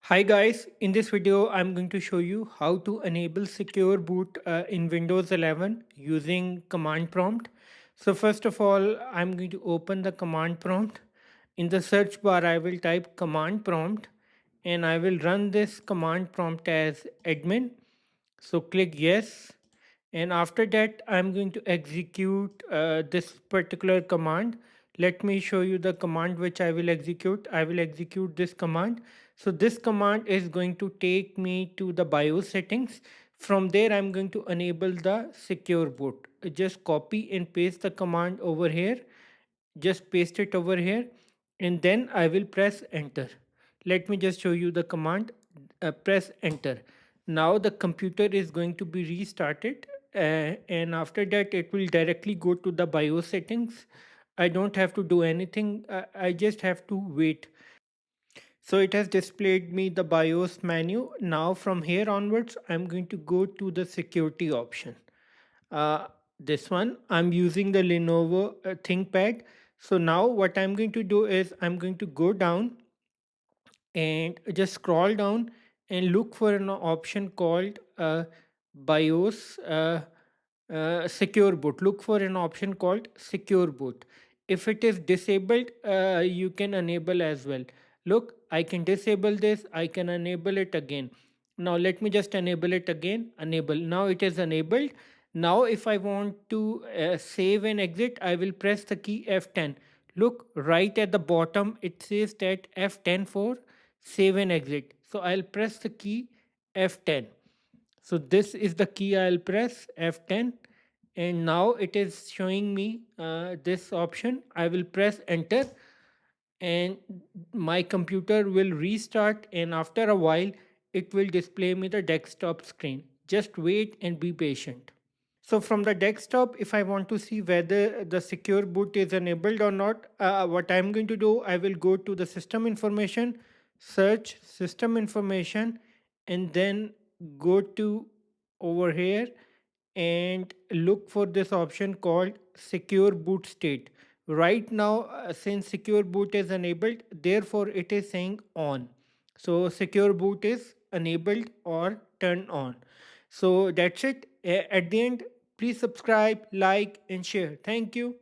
Hi guys, in this video I'm going to show you how to enable secure boot in Windows 11 using command prompt. So first of all, I'm going to open the command prompt. In the search bar I will type command prompt and I will run this command prompt as admin. So click yes, and after that I'm going to execute this particular command. Let me show you the command which I will execute this command. So this command is going to take me to the BIOS settings. From there I'm going to enable the secure boot. Just copy and paste the command over here, just paste it over here, and then I will press enter. Let me just show you the command. Press enter. Now the computer is going to be restarted, and after that it will directly go to the BIOS settings. I don't have to do anything. I just have to wait. So it has displayed me the BIOS menu. Now from here onwards I'm going to go to the security option. uh, this one I'm using the Lenovo ThinkPad. So now what I'm going to do is I'm going to go down and just scroll down and look for an option called BIOS secure boot. Look for an option called secure boot. If it is disabled, you can enable as well. Look, I can disable this, I can enable it again. Now let me just enable it again. Enable. Now it is enabled. Now if I want to save and exit, I will press the key F10. Look, right at the bottom it says that F10 for save and exit. So I'll press the key F10. So this is the key I'll press F10, and now it is showing me this option. I will press enter and my computer will restart, and after a while it will display me the desktop screen. Just wait and be patient. So from the desktop, if I want to see whether the secure boot is enabled or not, what I'm going to do, I will go to the system information, search system information, and then go to over here and look for this option called secure boot state. Right now, since secure boot is enabled, therefore it is saying on. So secure boot is enabled or turned on. So that's it. At the end, please subscribe, like, and share. Thank you.